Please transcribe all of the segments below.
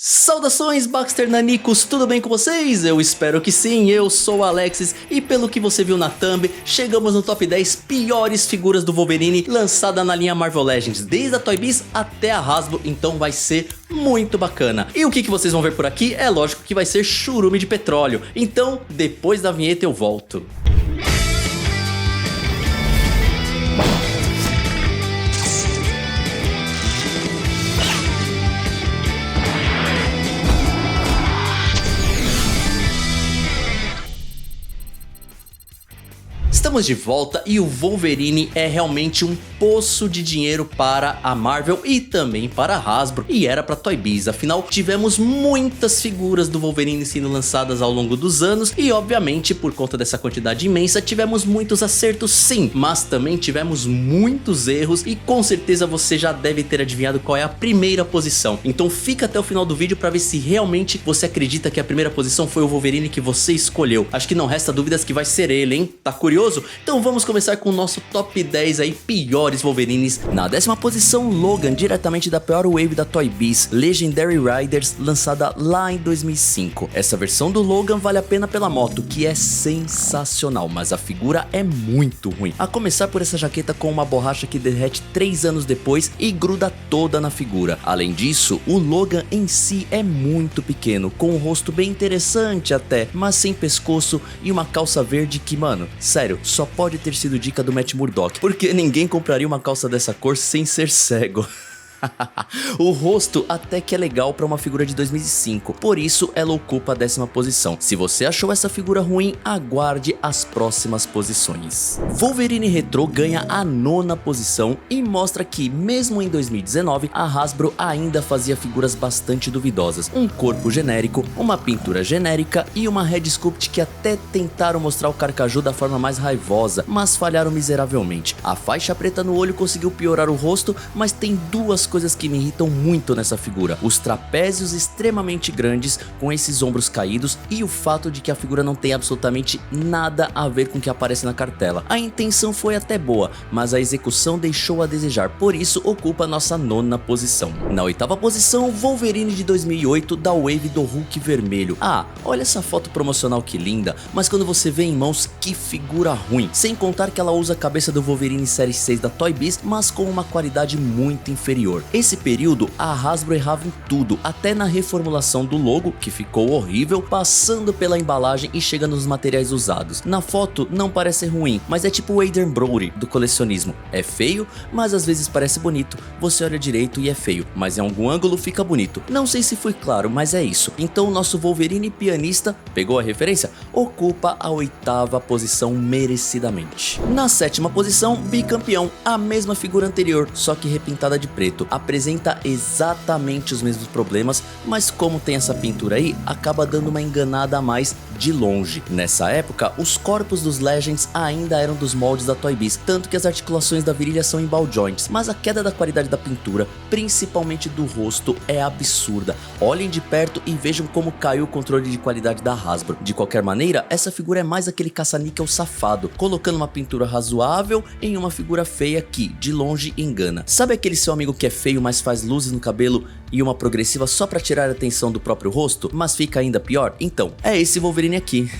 Saudações Baxter Nanicos, tudo bem com vocês? Eu espero que sim, eu sou o Alexis e pelo que você viu na thumb, chegamos no top 10 piores figuras do Wolverine lançada na linha Marvel Legends, desde a Toy Biz até a Hasbro, então vai ser muito bacana. E o que vocês vão ver por aqui é lógico que vai ser churume de petróleo, então depois da vinheta eu volto. Estamos de volta e o Wolverine é realmente um poço de dinheiro para a Marvel e também para a Hasbro, e era para Toy Biz, afinal tivemos muitas figuras do Wolverine sendo lançadas ao longo dos anos e obviamente por conta dessa quantidade imensa tivemos muitos acertos sim, mas também tivemos muitos erros e com certeza você já deve ter adivinhado qual é a primeira posição, então fica até o final do vídeo para ver se realmente você acredita que a primeira posição foi o Wolverine que você escolheu. Acho que não resta dúvidas que vai ser ele, hein? Tá curioso? Então vamos começar com o nosso top 10 aí piores Wolverines. Na 10ª posição, Logan, diretamente da pior wave da Toy Biz, Legendary Riders, lançada lá em 2005. Essa versão do Logan vale a pena pela moto, que é sensacional, mas a figura é muito ruim. A começar por essa jaqueta com uma borracha que derrete 3 anos depois e gruda toda na figura. Além disso, o Logan em si é muito pequeno, com um rosto bem interessante até, mas sem pescoço e uma calça verde que, mano, sério, só pode ter sido dica do Matt Murdock, porque ninguém compraria uma calça dessa cor sem ser cego. O rosto até que é legal para uma figura de 2005, por isso ela ocupa a 10ª posição. Se você achou essa figura ruim, aguarde as próximas posições. Wolverine Retro ganha a 9ª posição e mostra que, mesmo em 2019, a Hasbro ainda fazia figuras bastante duvidosas. Um corpo genérico, uma pintura genérica e uma head sculpt que até tentaram mostrar o Carcaju da forma mais raivosa, mas falharam miseravelmente. A faixa preta no olho conseguiu piorar o rosto, mas tem duas coisas que me irritam muito nessa figura: os trapézios extremamente grandes com esses ombros caídos e o fato de que a figura não tem absolutamente nada a ver com o que aparece na cartela. A intenção foi até boa, mas a execução deixou a desejar, por isso ocupa a nossa 9ª posição. Na 8ª posição, Wolverine de 2008 da wave do Hulk vermelho. Ah, olha essa foto promocional que linda, mas quando você vê em mãos, que figura ruim. Sem contar que ela usa a cabeça do Wolverine série 6 da Toy Biz, mas com uma qualidade muito inferior. Esse período a Hasbro errava em tudo, até na reformulação do logo, que ficou horrível, passando pela embalagem e chega nos materiais usados. Na foto não parece ruim, mas é tipo o Adrien Brody do colecionismo. É feio, mas às vezes parece bonito. Você olha direito e é feio, mas em algum ângulo fica bonito. Não sei se foi claro, mas é isso. Então o nosso Wolverine pianista, pegou a referência? Ocupa a 8ª posição merecidamente. Na 7ª posição, bicampeão, a mesma figura anterior, só que repintada de preto. Apresenta exatamente os mesmos problemas, mas como tem essa pintura aí, acaba dando uma enganada a mais de longe. Nessa época, os corpos dos Legends ainda eram dos moldes da Toy Biz, tanto que as articulações da virilha são em ball joints, mas a queda da qualidade da pintura, principalmente do rosto, é absurda. Olhem de perto e vejam como caiu o controle de qualidade da Hasbro. De qualquer maneira, essa figura é mais aquele caça-níquel safado, colocando uma pintura razoável em uma figura feia que, de longe, engana. Sabe aquele seu amigo que é feio, mas faz luzes no cabelo e uma progressiva só pra tirar a atenção do próprio rosto, mas fica ainda pior? Então, é esse Wolverine aqui.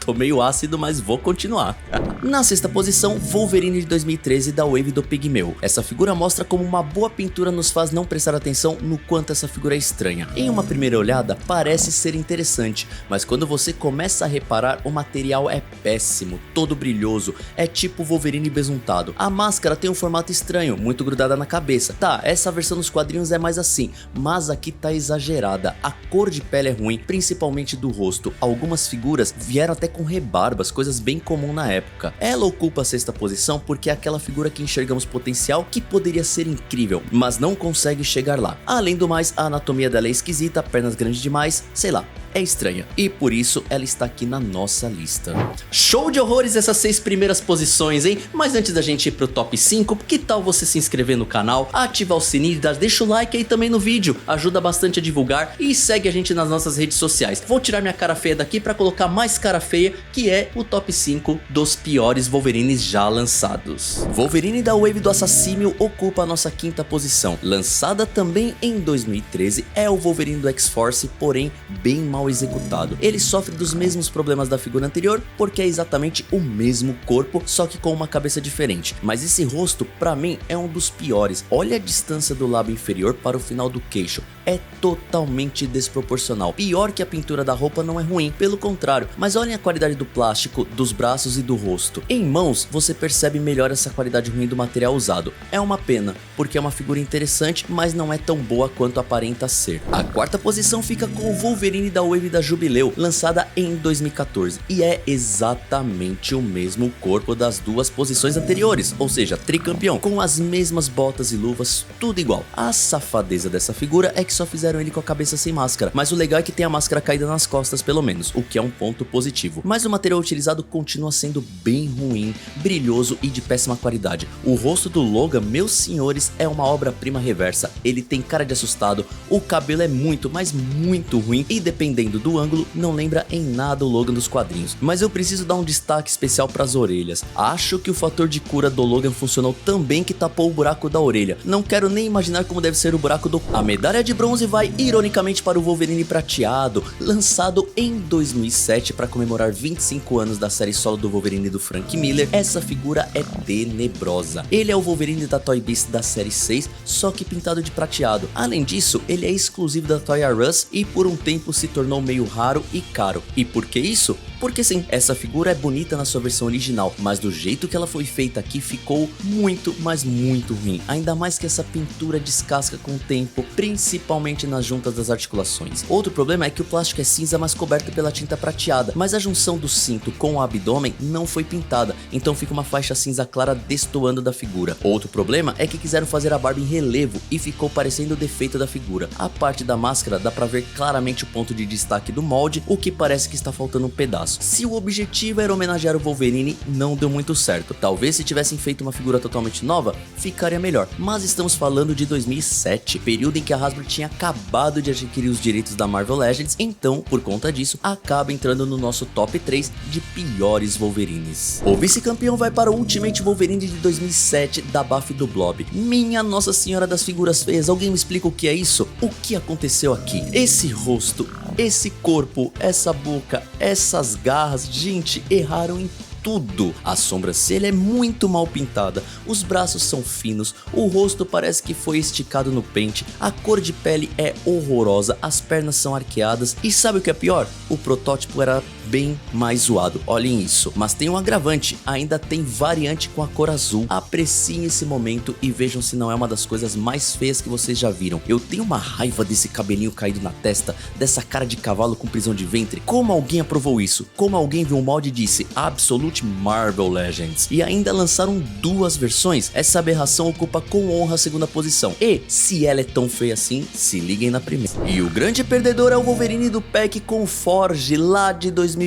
Tô meio ácido, mas vou continuar. Na 6ª posição, Wolverine de 2013 da wave do Pigmeu. Essa figura mostra como uma boa pintura nos faz não prestar atenção no quanto essa figura é estranha. Em uma primeira olhada, parece ser interessante, mas quando você começa a reparar, o material é péssimo, todo brilhoso, é tipo Wolverine besuntado. A máscara tem um formato estranho, muito grudada na cabeça. Tá, essa versão nos quadrinhos é mais assim, mas aqui tá exagerada. A cor de pele é ruim, principalmente do rosto. Algumas figuras vieram até com rebarbas, coisas bem comuns na época. Ela ocupa a 6ª posição porque é aquela figura que enxergamos potencial, que poderia ser incrível, mas não consegue chegar lá. Além do mais, a anatomia dela é esquisita, pernas grandes demais, sei lá, é estranha, e por isso ela está aqui na nossa lista. Show de horrores essas 6 primeiras posições, hein? Mas antes da gente ir pro top 5, que tal você se inscrever no canal, ativar o sininho, deixa o like aí também no vídeo, ajuda bastante a divulgar e segue a gente nas nossas redes sociais. Vou tirar minha cara feia daqui pra colocar mais cara feia, que é o top 5 dos piores Wolverines já lançados. Wolverine da Wave do Assassínio ocupa a nossa quinta posição. Lançada também em 2013, é o Wolverine do X-Force, porém bem mal executado. Ele sofre dos mesmos problemas da figura anterior, porque é exatamente o mesmo corpo, só que com uma cabeça diferente. Mas esse rosto, pra mim, é um dos piores. Olha a distância do lábio inferior para o final do queixo. É totalmente desproporcional. Pior que a pintura da roupa não é ruim, pelo contrário. Mas olhem a qualidade do plástico, dos braços e do rosto. Em mãos, você percebe melhor essa qualidade ruim do material usado. É uma pena, porque é uma figura interessante, mas não é tão boa quanto aparenta ser. A quarta posição fica com o Wolverine da Wave da Jubileu, lançada em 2014. E é exatamente o mesmo corpo das duas posições anteriores, ou seja, tricampeão, com as mesmas botas e luvas, tudo igual. A safadeza dessa figura é que só fizeram ele com a cabeça sem máscara, mas o legal é que tem a máscara caída nas costas pelo menos, o que é um ponto positivo. Mas o material utilizado continua sendo bem ruim, brilhoso e de péssima qualidade. O rosto do Logan, meus senhores, é uma obra-prima reversa. Ele tem cara de assustado, o cabelo é muito, mas muito ruim e dependendo do ângulo não lembra em nada o Logan dos quadrinhos. Mas eu preciso dar um destaque especial para as orelhas. Acho que o fator de cura do Logan funcionou tão bem que tapou o buraco da orelha. Não quero nem imaginar como deve ser o buraco do... A medalha de bronze vai ironicamente para o Wolverine prateado, lançado em 2007 para comemorar 25 anos da série solo do Wolverine do Frank Miller. Essa figura é tenebrosa. Ele é o Wolverine da Toy Biz da série 6, só que pintado de prateado. Além disso, ele é exclusivo da Toys R Us e por um tempo se tornou meio raro e caro. E por que isso? Porque sim, essa figura é bonita na sua versão original, mas do jeito que ela foi feita aqui ficou muito, mas muito ruim. Ainda mais que essa pintura descasca com o tempo, principalmente nas juntas das articulações. Outro problema é que o plástico é cinza, mas coberto pela tinta prateada, mas a junção do cinto com o abdômen não foi pintada, então fica uma faixa cinza clara destoando da figura. Outro problema é que quiseram fazer a barba em relevo e ficou parecendo o defeito da figura. A parte da máscara dá pra ver claramente o ponto de destaque do molde, o que parece que está faltando um pedaço. Se o objetivo era homenagear o Wolverine, não deu muito certo. Talvez se tivessem feito uma figura totalmente nova, ficaria melhor. Mas estamos falando de 2007, período em que a Hasbro tinha acabado de adquirir os direitos da Marvel Legends, então, por conta disso, acaba entrando no nosso top 3 de piores Wolverines. O vice-campeão vai para o Ultimate Wolverine de 2007 da Buffy do Blob. Minha Nossa Senhora das Figuras Feias, alguém me explica o que é isso? O que aconteceu aqui? Esse rosto, esse corpo, essa boca, essas garras, gente, erraram em tudo. A sobrancelha é muito mal pintada, os braços são finos, o rosto parece que foi esticado no pente, a cor de pele é horrorosa, as pernas são arqueadas e sabe o que é pior? O protótipo era bem mais zoado, olhem isso. Mas tem um agravante, ainda tem variante com a cor azul. Apreciem esse momento e vejam se não é uma das coisas mais feias que vocês já viram. Eu tenho uma raiva desse cabelinho caído na testa, dessa cara de cavalo com prisão de ventre. Como alguém aprovou isso? Como alguém viu um molde e disse Absolute Marvel Legends? E ainda lançaram duas versões. Essa aberração ocupa com honra a segunda posição. E, se ela é tão feia assim, se liguem na primeira. E o grande perdedor é o Wolverine do Pack com Forge, lá de 2008.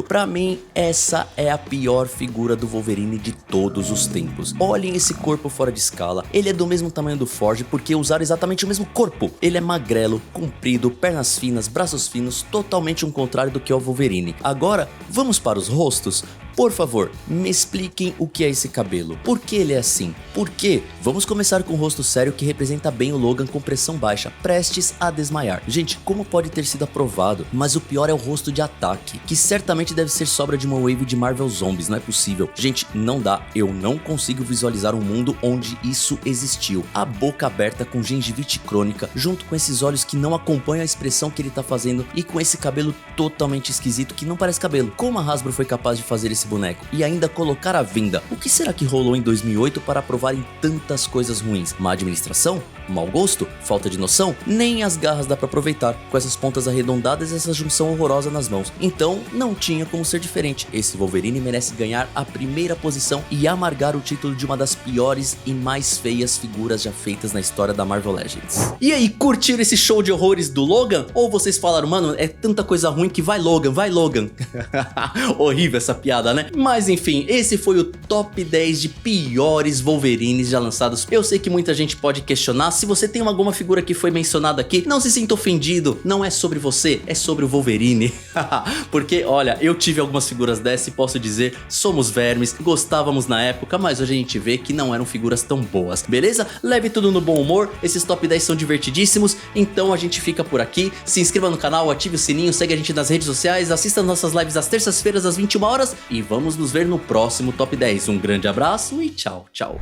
Pra mim, essa é a pior figura do Wolverine de todos os tempos. Olhem esse corpo fora de escala. Ele é do mesmo tamanho do Forge porque usaram exatamente o mesmo corpo. Ele é magrelo, comprido, pernas finas, braços finos, totalmente um contrário do que é o Wolverine. Agora, vamos para os rostos? Por favor, me expliquem o que é esse cabelo. Por que ele é assim? Por quê? Vamos começar com o rosto sério que representa bem o Logan com pressão baixa, prestes a desmaiar. Gente, como pode ter sido aprovado? Mas o pior é o rosto de ataque, que certamente deve ser sobra de uma wave de Marvel Zombies, não é possível. Gente, não dá, eu não consigo visualizar um mundo onde isso existiu. A boca aberta com gengivite crônica, junto com esses olhos que não acompanham a expressão que ele tá fazendo e com esse cabelo totalmente esquisito que não parece cabelo. Como a Hasbro foi capaz de fazer esse boneco e ainda colocar à venda? O que será que rolou em 2008 para aprovarem tantas coisas ruins? Má administração? Mau gosto? Falta de noção? Nem as garras dá pra aproveitar, com essas pontas arredondadas e essa junção horrorosa nas mãos. Então, não tinha como ser diferente. Esse Wolverine merece ganhar a primeira posição e amargar o título de uma das piores e mais feias figuras já feitas na história da Marvel Legends. E aí, curtiram esse show de horrores do Logan? Ou vocês falaram, mano, é tanta coisa ruim que vai Logan, vai Logan. Horrível essa piada, né? né? Mas enfim, esse foi o top 10 de piores Wolverines já lançados. Eu sei que muita gente pode questionar, se você tem alguma figura que foi mencionada aqui, não se sinta ofendido, não é sobre você, é sobre o Wolverine. Porque, olha, eu tive algumas figuras dessa e posso dizer, somos vermes, gostávamos na época, mas hoje a gente vê que não eram figuras tão boas, beleza? Leve tudo no bom humor, esses top 10 são divertidíssimos, então a gente fica por aqui. Se inscreva no canal, ative o sininho, segue a gente nas redes sociais, assista nossas lives às terças-feiras às 21 horas e vamos nos ver no próximo top 10. Um grande abraço e tchau, tchau.